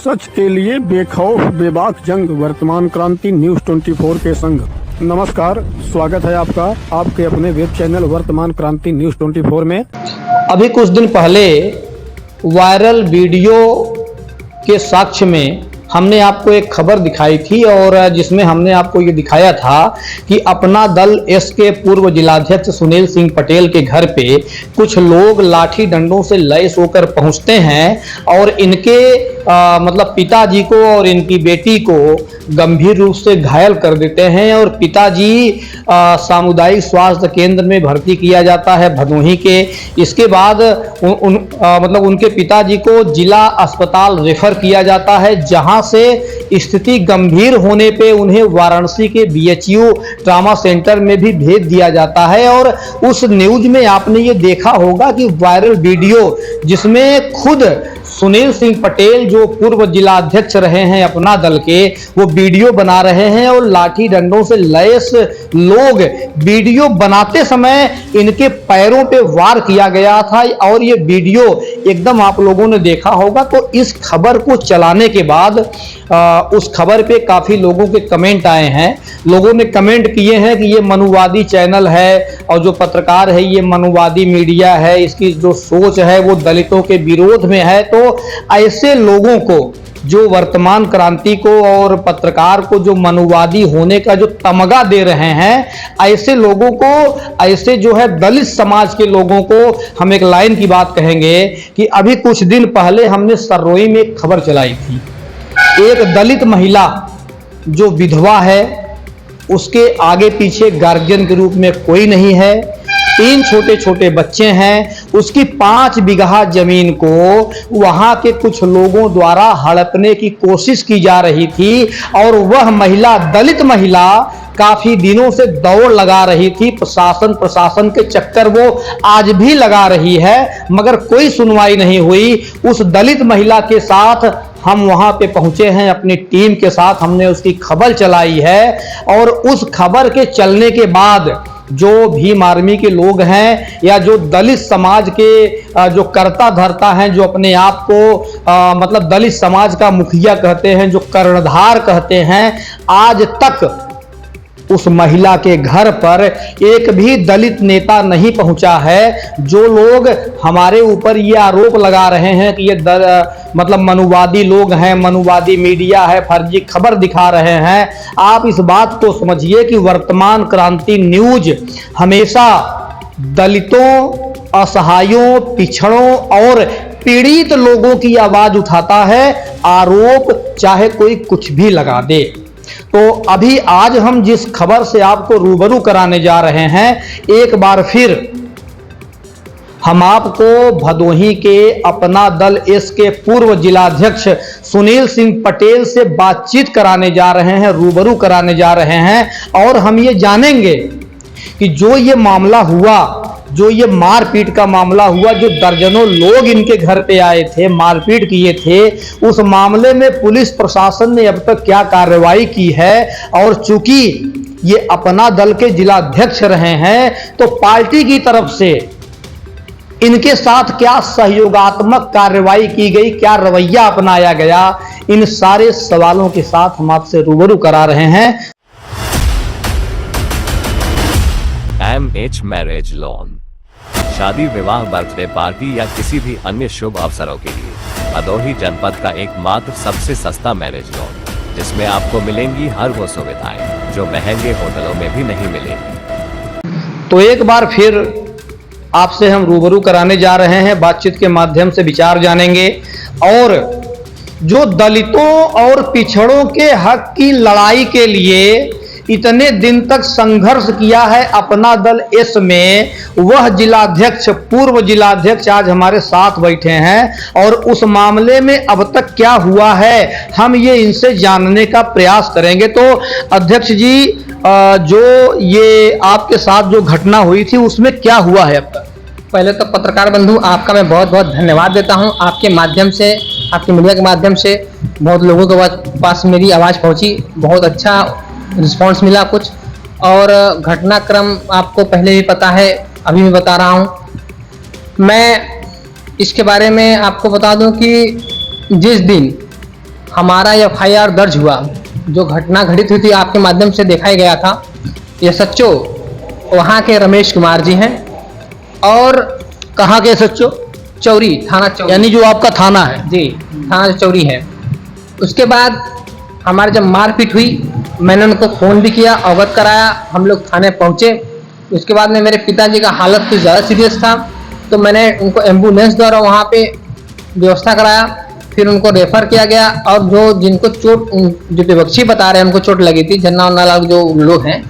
सच के लिए बेखौफ बेबाक जंग, वर्तमान क्रांति न्यूज 24 के संग। नमस्कार, स्वागत है आपका आपके अपने वेब चैनल वर्तमान क्रांति न्यूज 24 में। अभी कुछ दिन पहले वायरल वीडियो के साक्ष्य में हमने आपको एक खबर दिखाई थी और जिसमें हमने आपको ये दिखाया था कि अपना दल एस के पूर्व जिलाध्यक्ष सुनील सिंह पटेल के घर पे कुछ लोग लाठी डंडों से लैस होकर पहुंचते हैं और इनके मतलब पिताजी को और इनकी बेटी को गंभीर रूप से घायल कर देते हैं और पिताजी सामुदायिक स्वास्थ्य केंद्र में भर्ती किया जाता है भदोही के। इसके बाद मतलब उनके पिताजी को जिला अस्पताल रेफर किया जाता है, जहां से स्थिति गंभीर होने पे उन्हें वाराणसी के बीएचयू ट्रामा सेंटर में भी भेज दिया जाता है। और उस न्यूज में आपने ये देखा होगा कि वायरल वीडियो जिसमें खुद सुनील सिंह पटेल जो पूर्व जिलाध्यक्ष रहे हैं अपना दल के, वो वीडियो बना रहे हैं और लाठी डंडों से लैस लोग वीडियो बनाते समय इनके पैरों पे वार किया गया था और ये वीडियो एकदम आप लोगों ने देखा होगा। तो इस खबर को चलाने के बाद उस खबर पे काफी लोगों के कमेंट आए हैं। लोगों ने कमेंट किए हैं कि ये मनुवादी चैनल है और जो पत्रकार है ये मनुवादी मीडिया है, इसकी जो सोच है वो दलितों के विरोध में है। तो ऐसे लोगों को, जो वर्तमान क्रांति को और पत्रकार को जो मनुवादी होने का जो तमगा दे रहे हैं, ऐसे लोगों को, ऐसे जो है दलित समाज के लोगों को हम एक लाइन की बात कहेंगे कि अभी कुछ दिन पहले हमने सर्रोई में एक खबर चलाई थी। एक दलित महिला जो विधवा है, उसके आगे पीछे गार्जियन के रूप में कोई नहीं है, 3 छोटे छोटे बच्चे हैं, उसकी 5 बीघा जमीन को वहां के कुछ लोगों द्वारा हड़पने की कोशिश की जा रही थी और वह महिला, दलित महिला, काफी दिनों से दौड़ लगा रही थी। प्रशासन के चक्कर वो आज भी लगा रही है, मगर कोई सुनवाई नहीं हुई। उस दलित महिला के साथ हम वहां पे पहुंचे हैं अपनी टीम के साथ, हमने उसकी खबर चलाई है और उस खबर के चलने के बाद जो भीम आर्मी के लोग हैं या जो दलित समाज के जो कर्ता धर्ता हैं, जो अपने आप को मतलब दलित समाज का मुखिया कहते हैं, जो कर्णधार कहते हैं, आज तक उस महिला के घर पर एक भी दलित नेता नहीं पहुंचा है। जो लोग हमारे ऊपर ये आरोप लगा रहे हैं कि ये मतलब मनुवादी लोग हैं, मनुवादी मीडिया है, फर्जी खबर दिखा रहे हैं, आप इस बात को समझिए कि वर्तमान क्रांति न्यूज हमेशा दलितों, असहायों, पिछड़ों और पीड़ित लोगों की आवाज उठाता है, आरोप चाहे कोई कुछ भी लगा दे। तो अभी आज हम जिस खबर से आपको रूबरू कराने जा रहे हैं, एक बार फिर हम आपको भदोही के अपना दल एस के पूर्व जिलाध्यक्ष सुनील सिंह पटेल से बातचीत कराने जा रहे हैं, रूबरू कराने जा रहे हैं और हम ये जानेंगे कि जो ये मामला हुआ, जो ये मारपीट का मामला हुआ, जो दर्जनों लोग इनके घर पे आए थे, मारपीट किए थे, उस मामले में पुलिस प्रशासन ने अब तक क्या कार्रवाई की है। और चूंकि ये अपना दल के जिलाध्यक्ष रहे हैं तो पार्टी की तरफ से इनके साथ क्या सहयोगात्मक कार्रवाई की गई, क्या रवैया अपनाया गया, इन सारे सवालों के साथ हम आपसे रूबरू करा रहे हैं। MH मैरिज लोन, शादी, विवाह, बर्थडे पार्टी या किसी भी अन्य शुभ अवसरों के लिए भदोही जनपद का एकमात्र सबसे सस्ता मैरिज लोन, जिसमें आपको मिलेंगी हर वो सुविधाएं जो महंगे होटलों में भी नहीं मिलेंगी। तो एक बार फिर आपसे हम रूबरू कराने जा रहे हैं, बातचीत के माध्यम से विचार जानेंगे और जो दलितों और पिछड़ों के हक की लड़ाई के लिए इतने दिन तक संघर्ष किया है अपना दल एस में, वह जिलाध्यक्ष, पूर्व जिलाध्यक्ष आज हमारे साथ बैठे हैं और उस मामले में अब तक क्या हुआ है हम ये इनसे जानने का प्रयास करेंगे। तो अध्यक्ष जी, जो ये आपके साथ जो घटना हुई थी उसमें क्या हुआ है अब तक? पहले तो पत्रकार बंधु आपका मैं बहुत बहुत धन्यवाद देता हूं। आपके माध्यम से, आपकी मीडिया के माध्यम से बहुत लोगों के पास मेरी आवाज़ पहुंची, बहुत अच्छा रिस्पांस मिला कुछ। और घटनाक्रम आपको पहले भी पता है, अभी भी बता रहा हूं। मैं इसके बारे में आपको बता दूं कि जिस दिन हमारा FIR दर्ज हुआ। जो घटना घटित हुई थी आपके माध्यम से दिखाया गया था, ये सच्चो वहाँ के रमेश कुमार जी हैं और कहाँ के सच्चो? चौरी, थाना चौरी, यानी जो आपका थाना है? जी, थाना चौरी है। उसके बाद हमारे जब मारपीट हुई, मैंने उनको फ़ोन भी किया, अवगत कराया, हम लोग थाने पहुँचे। उसके बाद में मेरे पिताजी का हालत कुछ ज़्यादा सीरियस था, तो मैंने उनको एम्बुलेंस द्वारा वहाँ पे व्यवस्था कराया, फिर उनको रेफ़र किया गया। और जिनको चोट, जो विपक्षी बता रहे हैं उनको चोट लगी थी, झन्ना उन्ना जो लोग हैं,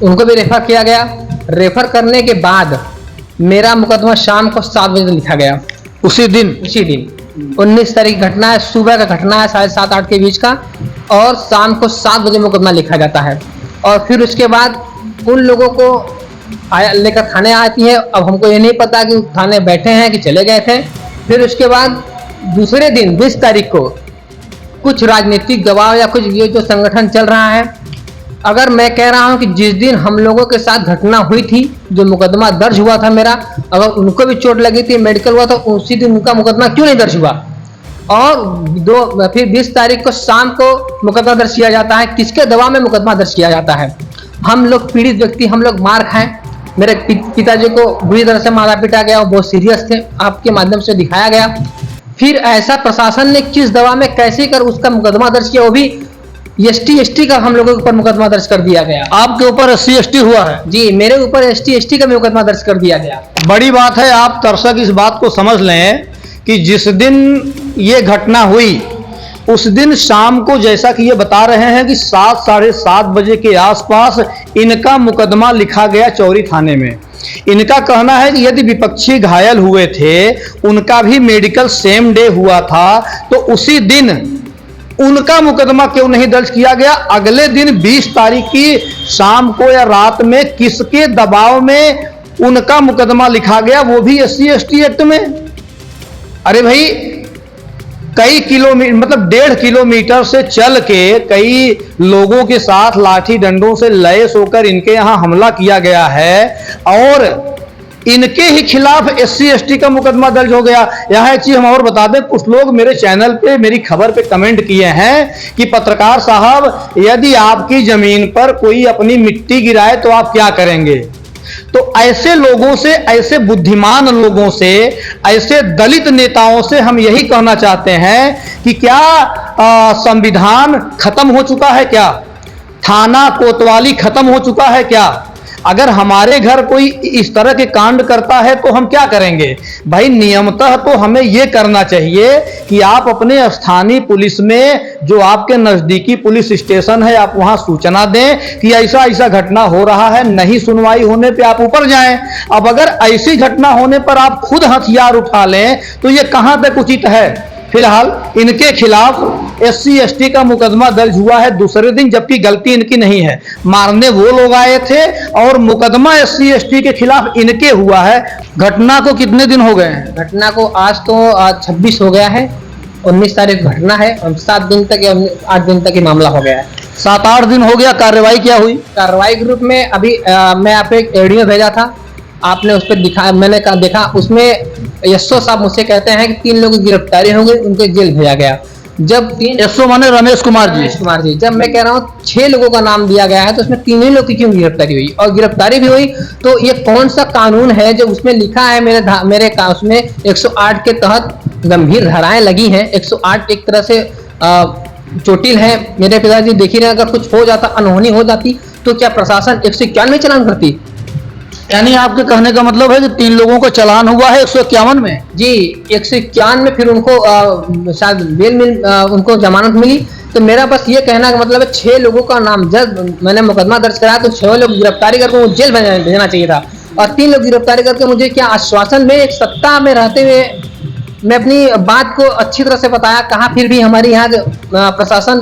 उनको भी रेफ़र किया गया। रेफ़र करने के बाद मेरा मुकदमा शाम को 7 बजे लिखा गया। उसी दिन 19 तारीख घटना है, सुबह का घटना है, 7:30-8 के बीच का, और शाम को 7 बजे मुकदमा लिखा जाता है। और फिर उसके बाद उन लोगों को लेकर थाने आती है। अब हमको ये नहीं पता कि थाने बैठे हैं कि चले गए थे। फिर उसके बाद दूसरे दिन 20 तारीख को कुछ राजनीतिक दबाव या कुछ ये जो संगठन चल रहा है, अगर मैं कह रहा हूं कि जिस दिन हम लोगों के साथ घटना हुई थी, जो मुकदमा दर्ज हुआ था मेरा, अगर उनको भी चोट लगी थी, मेडिकल हुआ, तो उसी दिन उनका मुकदमा क्यों नहीं दर्ज हुआ? और फिर 20 तारीख को शाम को मुकदमा दर्ज किया जाता है। किसके दबाव में मुकदमा दर्ज किया जाता है? हम लोग पीड़ित व्यक्ति, हम लोग मार खाएं। मेरे पिताजी को बुरी तरह से मारा पीटा गया, वो बहुत सीरियस थे, आपके माध्यम से दिखाया गया। फिर ऐसा प्रशासन ने किस दवा में कैसे कर उसका मुकदमा दर्ज किया, वो भी ST का हम लोगों के ऊपर मुकदमा दर्ज कर दिया गया। आपके ऊपर SC/ST हुआ है? जी, मेरे ऊपर ST का मुकदमा दर्ज कर दिया गया। बड़ी बात है। आप दर्शक इस बात को समझ लें कि जिस दिन ये घटना हुई, उस दिन शाम को, जैसा कि ये बता रहे हैं कि 7 साढ़े 7 बजे के आसपास इनका मुकदमा लिखा गया चौरी थाने में। इनका कहना है कि यदि विपक्षी घायल हुए थे, उनका भी मेडिकल सेम डे हुआ था, तो उसी दिन उनका मुकदमा क्यों नहीं दर्ज किया गया? अगले दिन 20 तारीख की शाम को या रात में किसके दबाव में उनका मुकदमा लिखा गया, वो भी SC/ST एक्ट में? अरे भाई, कई किलोमीटर, मतलब 1.5 किलोमीटर से चल के कई लोगों के साथ लाठी डंडों से लैस होकर इनके यहां हमला किया गया है, और इनके ही खिलाफ SC/ST का मुकदमा दर्ज हो गया। यहां एक चीज हम और बता दें, कुछ लोग मेरे चैनल पे मेरी खबर पे कमेंट किए हैं कि पत्रकार साहब, यदि आपकी जमीन पर कोई अपनी मिट्टी गिराए तो आप क्या करेंगे? तो ऐसे लोगों से, ऐसे बुद्धिमान लोगों से, ऐसे दलित नेताओं से हम यही कहना चाहते हैं कि क्या संविधान खत्म हो चुका है? क्या थाना कोतवाली खत्म हो चुका है? क्या अगर हमारे घर कोई इस तरह के कांड करता है तो हम क्या करेंगे? भाई, नियमतः तो हमें यह करना चाहिए कि आप अपने स्थानीय पुलिस में, जो आपके नजदीकी पुलिस स्टेशन है, आप वहां सूचना दें कि ऐसा ऐसा घटना हो रहा है। नहीं सुनवाई होने पे आप ऊपर जाएं। अब अगर ऐसी घटना होने पर आप खुद हथियार उठा लें तो ये कहां तक उचित है? फिलहाल इनके खिलाफ SC/ST का मुकदमा दर्ज हुआ है दूसरे दिन, जबकि गलती इनकी नहीं है। मारने वो लोग आए थे और मुकदमा SC/ST के खिलाफ इनके हुआ है। घटना को कितने दिन हो गए हैं? घटना को आज तो 26 हो गया है, 19 तारीख घटना है, 7 दिन तक या 8 दिन तक ये मामला हो गया है। 7-8 दिन हो गया। कार्रवाई क्या हुई? कार्रवाई के रूप में अभी मैं आपको एक ऑडियो भेजा था, आपने उस पर दिखा, मैंने देखा, उसमें SO साहब मुझसे कहते हैं कि 3 लोगों की गिरफ्तारी हो गई, उनको जेल भेजा गया। जब 3 SO माने रमेश कुमार जी, जब मैं कह रहा हूँ 6 लोगों का नाम दिया गया है, तो उसमें 3 ही लोग की क्यों गिरफ्तारी हुई? और गिरफ्तारी भी हुई तो ये कौन सा कानून है जो उसमें लिखा है? मेरे उसमें 108 के तहत गंभीर धाराएं लगी हैं। 108 एक तरह से चोटिल है। मेरे पिताजी देख ही रहे, अगर कुछ हो जाता, अनहोनी हो जाती, तो क्या प्रशासन 151 चालान करती? यानी आपके कहने का मतलब है कि 3 लोगों को चालान हुआ है 151 में? जी, 151 में फिर उनको शायद बेल मिल, उनको जमानत मिली। तो मेरा बस ये कहना का मतलब है 6 लोगों का नाम, जब मैंने मुकदमा दर्ज कराया तो 6 लोग गिरफ्तारी करके जेल भेजना चाहिए था, और 3 लोग गिरफ्तारी करके मुझे क्या आश्वासन में, एक सत्ता में रहते हुए मैं अपनी बात को अच्छी तरह से बताया। कहा फिर भी हमारी यहाँ प्रशासन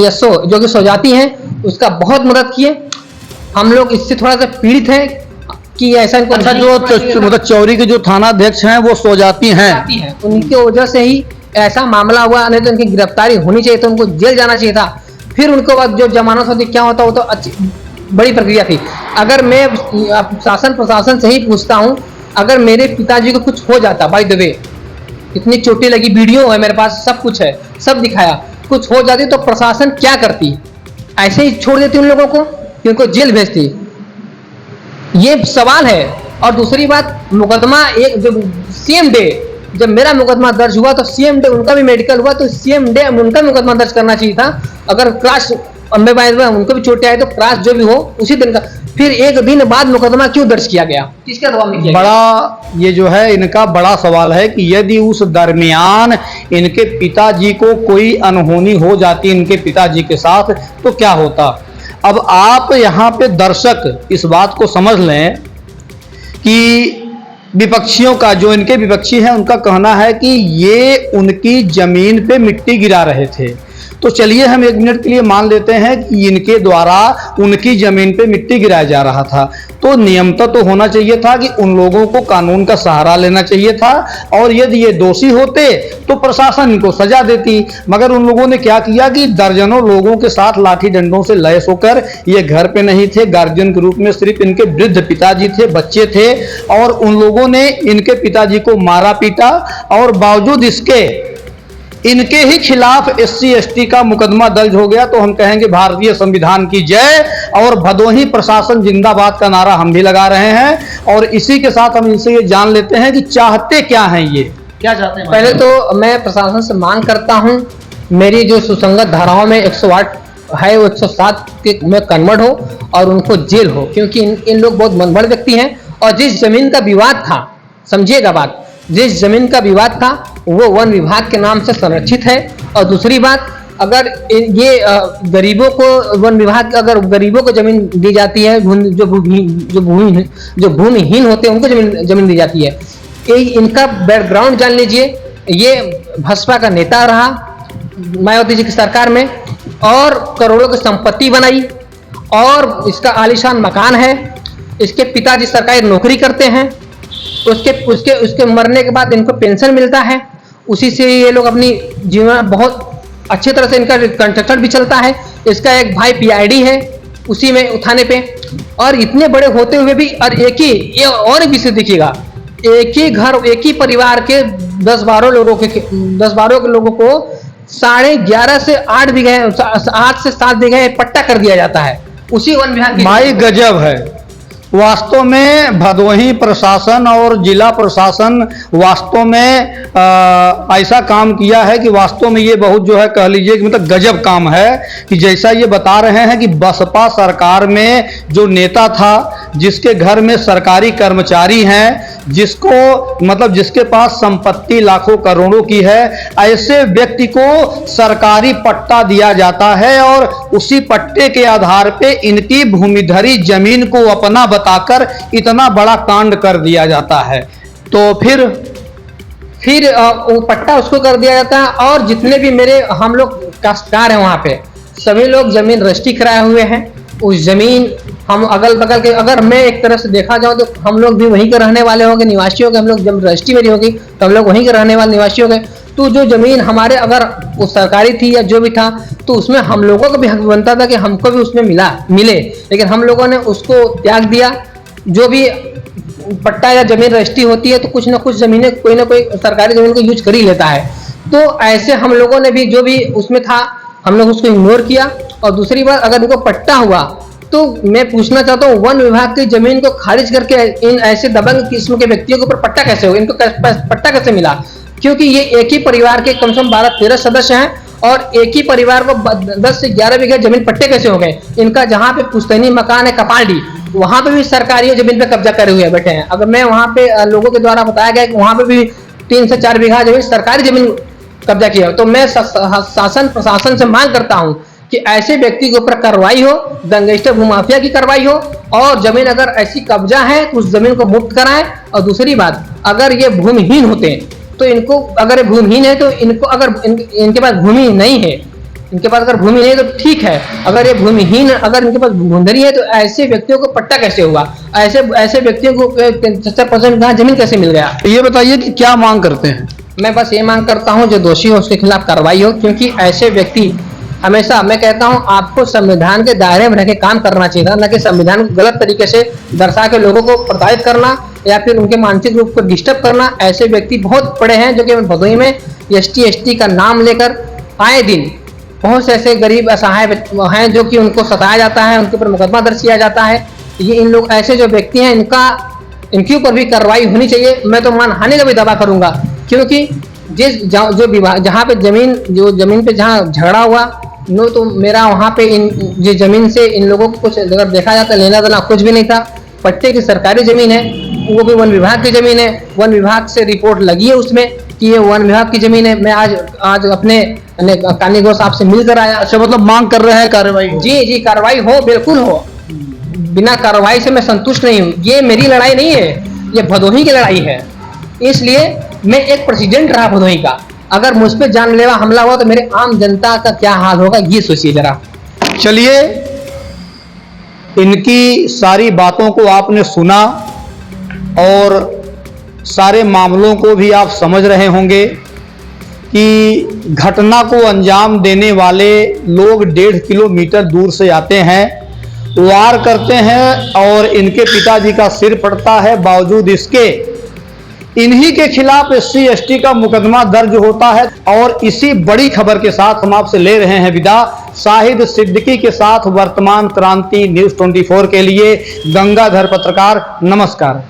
SO जो कि सोजाती हैं, उसका बहुत मदद किए। हम लोग इससे थोड़ा सा पीड़ित हैं कि ऐसा इनको, अच्छा, जो मतलब चौरी के जो थाना अध्यक्ष हैं वो सोजाती हैं, उनकी वजह से ही ऐसा मामला हुआ। नहीं तो उनकी गिरफ्तारी होनी चाहिए, तो उनको जेल जाना चाहिए था। फिर उनको बाद जो जमानत होती, क्या होता, वो तो अच्छी बड़ी प्रक्रिया थी। अगर मैं प्रशासन से ही पूछता हूँ, अगर मेरे पिताजी को कुछ हो जाता, बाय द वे, इतनी चोटें लगी, वीडियो है मेरे पास, सब कुछ है, सब दिखाया। कुछ हो जाती तो प्रशासन क्या करती? ऐसे ही छोड़ देती उन लोगों को कि उनको जेल भेजती? ये सवाल है। और दूसरी बात, मुकदमा एक जो सेम डे जब मेरा मुकदमा दर्ज हुआ तो सेम डे उनका भी मेडिकल हुआ, तो सेम डे उनका मुकदमा दर्ज करना चाहिए था। अगर क्रॉस अम्बेबाई उनको भी चोटें आई तो क्रॉस जो भी हो उसी दिन का, फिर एक दिन बाद मुकदमा क्यों दर्ज किया गया? किसके दबाव में किया गया? बड़ा ये जो है इनका बड़ा सवाल है कि यदि उस दरमियान इनके पिताजी को कोई अनहोनी हो जाती इनके पिताजी के साथ तो क्या होता। अब आप यहाँ पे दर्शक इस बात को समझ लें कि विपक्षियों का, जो इनके विपक्षी हैं, उनका कहना है कि ये उनकी जमीन पे मिट्टी गिरा रहे थे। तो चलिए हम 1 मिनट के लिए मान लेते हैं कि इनके द्वारा उनकी जमीन पे मिट्टी गिराया जा रहा था, तो नियमता तो होना चाहिए था कि उन लोगों को कानून का सहारा लेना चाहिए था, और यदि ये दोषी होते तो प्रशासन इनको सजा देती। मगर उन लोगों ने क्या किया कि दर्जनों लोगों के साथ लाठी डंडों से लैस होकर, ये घर पे नहीं थे, गार्जियन के रूप में सिर्फ इनके वृद्ध पिताजी थे, बच्चे थे, और उन लोगों ने इनके पिताजी को मारा पीटा, और बावजूद इसके इनके ही खिलाफ SC ST का मुकदमा दर्ज हो गया। तो हम कहेंगे भारतीय संविधान की जय, और भदोही प्रशासन जिंदाबाद का नारा हम भी लगा रहे हैं। और इसी के साथ हम इनसे ये जान लेते हैं कि चाहते क्या हैं, ये क्या चाहते हैं। पहले तो मैं प्रशासन से मांग करता हूं, मेरी जो सुसंगत धाराओं में 108 है वो 107 के में कन्वर्ट हो और उनको जेल हो, क्योंकि इन लोग बहुत मनबड़ व्यक्ति हैं। और जिस जमीन का विवाद था, समझिएगा बात, जिस जमीन का विवाद था वो वन विभाग के नाम से संरक्षित है। और दूसरी बात, अगर ये गरीबों को वन विभाग, अगर गरीबों को जमीन दी जाती है, जो भूमिहीन होते हैं उनको जमीन दी जाती है। इनका बैकग्राउंड जान लीजिए, ये भाजपा का नेता रहा मायावती जी की सरकार में, और करोड़ों की संपत्ति बनाई, और इसका आलीशान मकान है। इसके पिताजी सरकारी नौकरी करते हैं, उसके मरने के बाद इनको पेंशन मिलता है, उसी से ये लोग अपनी जीवन बहुत अच्छी तरह से, इनका कंस्ट्रक्शन भी चलता है। इसका एक भाई PID है उसी में थाने पे। और इतने बड़े होते हुए भी, और एक ही, ये और विषय देखिएगा, एक ही घर, एक ही परिवार के 10-12 लोगों को 11.5 से 8 बीघे, 8 से 7 बीघे पट्टा कर दिया जाता है उसी वन विभाग की। भाई गजब है वास्तव में। भदोही प्रशासन और जिला प्रशासन वास्तव में ऐसा काम किया है कि वास्तव में ये बहुत जो है कह लीजिए कि मतलब गजब काम है। कि जैसा ये बता रहे हैं कि बसपा सरकार में जो नेता था, जिसके घर में सरकारी कर्मचारी हैं, जिसको मतलब जिसके पास संपत्ति लाखों करोड़ों की है, ऐसे व्यक्ति को सरकारी पट्टा दिया जाता है, और उसी पट्टे के आधार पे इनकी भूमिधरी जमीन को अपना बताकर इतना बड़ा कांड कर दिया जाता है। तो फिर वो पट्टा उसको कर दिया जाता है। और जितने भी हम लोग काश्तकार हैं वहां पे, सभी लोग जमीन रजिस्ट्री कराए हुए हैं। उस जमीन हम अगल बगल के, अगर मैं एक तरह से देखा जाऊं तो हम लोग भी वहीं के रहने वाले होंगे, निवासी होंगे। हम लोग जब रजिस्ट्री मेरी होगी तो हम लोग वहीं के रहने वाले निवासी होंगे। तो जो जमीन हमारे अगर वो सरकारी थी या जो भी था, तो उसमें हम लोगों को भी हक बनता था कि हमको भी उसमें मिले, लेकिन हम लोगों ने उसको त्याग दिया। जो भी पट्टा या जमीन रजिस्ट्री होती है तो कुछ ना कुछ जमीनें कोई ना कोई सरकारी जमीन को यूज कर ही लेता है। तो ऐसे हम लोगों ने भी जो भी उसमें था हम लोग उसको इग्नोर किया। और दूसरी बात, अगर इनको पट्टा हुआ तो मैं पूछना चाहता हूँ, वन विभाग की जमीन को खारिज करके इन ऐसे दबंग किस्म के व्यक्तियों के ऊपर पट्टा कैसे हो, इनको पट्टा कैसे मिला? क्योंकि ये एक ही परिवार के कम से कम 12-13 सदस्य हैं, और एक ही परिवार को 10 से 11 बीघे जमीन पट्टे कैसे हो गए? इनका जहाँ पे पुश्तैनी मकान है कपालडी, वहां पे भी सरकारी जमीन पे कब्जा करे हुए बैठे हैं। अगर मैं वहां पे लोगों के द्वारा बताया गया कि वहां पे भी 3 से 4 बीघा जमीन सरकारी जमीन कब्जा किया। तो मैं शासन प्रशासन से मांग करता हूं कि ऐसे व्यक्ति के ऊपर कार्रवाई हो, गैंगस्टर भूमाफिया की कार्रवाई हो, और जमीन अगर ऐसी कब्जा है तो उस जमीन को मुक्त कराएं। और दूसरी बात, अगर ये भूमिहीन होते हैं तो इनको, अगर भूमिहीन है तो इनको, अगर इनके पास भूमि नहीं है, इनके पास अगर भूमि नहीं है तो ठीक है। अगर ये भूमिहीन, अगर इनके पास भूमि है तो ऐसे व्यक्तियों को पट्टा कैसे हुआ? ऐसे व्यक्तियों को 70% कहाँ जमीन कैसे मिल गया? ये बताइए कि क्या मांग करते हैं? मैं बस ये मांग करता हूँ जो दोषी हो उसके खिलाफ कार्रवाई हो, क्योंकि ऐसे व्यक्ति हमेशा, मैं कहता हूं, आपको संविधान के दायरे में रह के काम करना चाहिए था, न कि संविधान को गलत तरीके से दर्शा के लोगों को प्रताड़ित करना। या फिर उनके मानसिक रूप को डिस्टर्ब करना, ऐसे व्यक्ति बहुत पड़े हैं जो कि भदोही में ST का नाम लेकर आए दिन बहुत से ऐसे गरीब असहाय हैं जो कि उनको सताया जाता है, उनके ऊपर मुकदमा दर्ज किया जाता है। ये इन लोग ऐसे जो व्यक्ति हैं इनके ऊपर भी कार्रवाई होनी चाहिए। मैं तो मानहानि का भी दावा करूंगा, क्योंकि जो विवाह जहाँ पे जमीन पे जहाँ झगड़ा हुआ नो, तो मेरा वहाँ पे ये जमीन से इन लोगों को कुछ अगर देखा जाता लेना देना कुछ भी नहीं था। पट्टे की सरकारी जमीन है, वो भी वन विभाग की जमीन है, वन विभाग से रिपोर्ट लगी है उसमें कि ये वन विभाग की जमीन है। मैं आज अपने कानीगो साहब से मिलकर आया। अच्छा, मतलब मांग कर रहे हैं कार्रवाई? जी कार्रवाई हो, बिल्कुल हो। बिना कार्रवाई से मैं संतुष्ट नहीं हूँ। ये मेरी लड़ाई नहीं है, ये भदोही की लड़ाई है। इसलिए मैं एक प्रेसिडेंट रहा भदोही का, अगर मुझ पे जानलेवा हमला हुआ तो मेरे आम जनता का क्या हाल होगा ये सोचिए जरा। चलिए, इनकी सारी बातों को आपने सुना और सारे मामलों को भी आप समझ रहे होंगे कि घटना को अंजाम देने वाले लोग 1.5 किलोमीटर दूर से आते हैं, वार करते हैं और इनके पिताजी का सिर फटता है। बावजूद इसके इन्हीं के खिलाफ SC/ST का मुकदमा दर्ज होता है। और इसी बड़ी खबर के साथ हम आपसे ले रहे हैं विदा। शाहिद सिद्दीकी के साथ वर्तमान क्रांति न्यूज़ 24 के लिए गंगाधर पत्रकार, नमस्कार।